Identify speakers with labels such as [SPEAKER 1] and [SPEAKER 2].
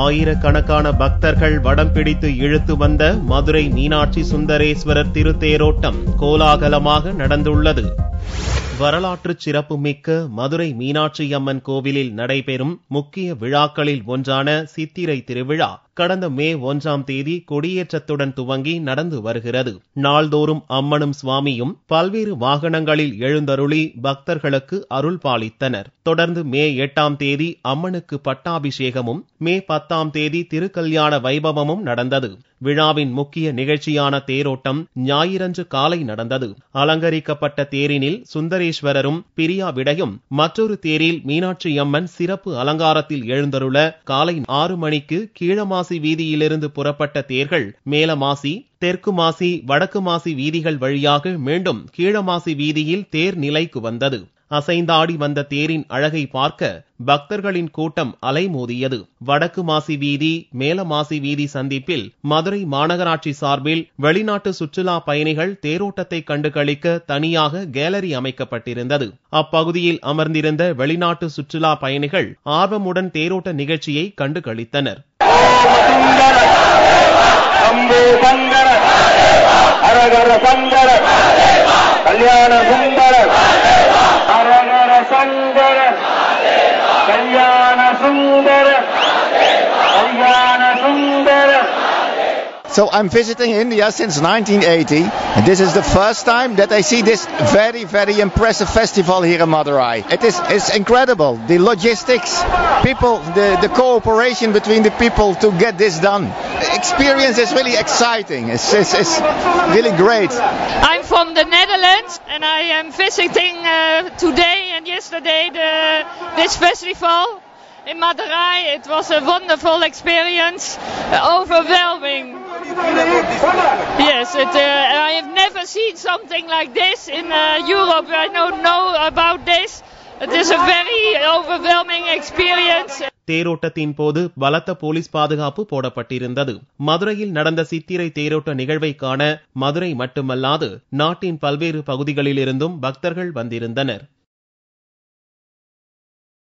[SPEAKER 1] ஆயிரக்கணக்கான பக்தர்கள் வடம் பிடித்து இழுத்து வந்த மதுரை மீனாட்சி சுந்தரேஸ்வரர் திருத்தேரோட்டம் கோலாகலமாக நடந்துள்ளது. வரலாற்று சிறப்புமிக்க மதுரை மீனாட்சி அம்மன் கோவிலில் நடைபெறும் முக்கிய விழாக்களில் ஒன்றான சித்திரை திருவிழா கடந்த மே 1ஆம் தேதி கொடியேற்றத்துடன் துவங்கி நடந்து வருகிறது. நாள்தோறும் அம்மனும் சுவாமியும் பல்வேறு வாகனங்களில் எழுந்தருளி பக்தர்களுக்கு அருள் பாலித்தனர். தொடர்ந்து மே 8ஆம் தேதி அம்மனுக்கு பட்டாபிஷேகமும் மே 10ஆம் தேதி திருக்கல்யாண வைபவமும் நடந்தது. விழாவின் முக்கிய நிகழ்ச்சியான தேரோட்டம் ஞாயிறன்று காலை நடந்தது. அலங்கரிக்கப்பட்ட தேரினில் சுந்தரேஸ்வரரும் பிரியா விடையும், மற்றொரு தேரில் மீனாட்சி அம்மன் சிறப்பு அலங்காரத்தில் எழுந்தருள காலை 6 மணிக்கு கீழமாசி வீதியிலிருந்து புறப்பட்ட தேர்கள் மேலமாசி, தெற்கு மாசி, வடக்கு மாசி வீதிகள் வழியாக மீண்டும் கீழமாசி வீதியில் தேர் நிலைக்கு வந்தது. அசைந்தாடி வந்த தேரின் அழகை பார்க்க பக்தர்களின் கூட்டம் அலைமோதியது. வடக்கு மாசி வீதி, மேலமாசி வீதி சந்திப்பில் மதுரை மாநகராட்சி சார்பில் வெளிநாட்டு சுற்றுலா பயணிகள் தேரோட்டத்தை கண்டு களிக்க தனியாக கேலரி அமைக்கப்பட்டிருந்தது. அப்பகுதியில் அமர்ந்திருந்த வெளிநாட்டு சுற்றுலா பயணிகள் ஆர்வமுடன் தேரோட்ட நிகழ்ச்சியை கண்டு களித்தனர். கல்யாண சுந்தர அரகர சங்கர கல்யாண சுந்தர கல்யாண சுந்தர.
[SPEAKER 2] So I'm visiting India since 1980 and this is the first time that I see this very, very impressive festival here in Madurai. It's incredible. The logistics, people, the cooperation between the people to get this done. Experience is really exciting. It's really great.
[SPEAKER 3] I'm from the Netherlands and I am visiting today and yesterday this festival in Madurai. It was a wonderful experience, overwhelming. Yes, I have never seen something like this in Europe. I don't know about this. It is a very overwhelming experience. தேரோட்டத்தின் போது பலத்த police பாதுகாப்பு போடப்பட்டிருந்தது. மதுரையில் நடந்த சித்திரை தேரோட்ட நிகழ்வை காண மதுரை மட்டுமல்லாது நாட்டின் பல்வேறு பகுதிகளிலிருந்தும் பக்தர்கள் வந்திருந்தனர்.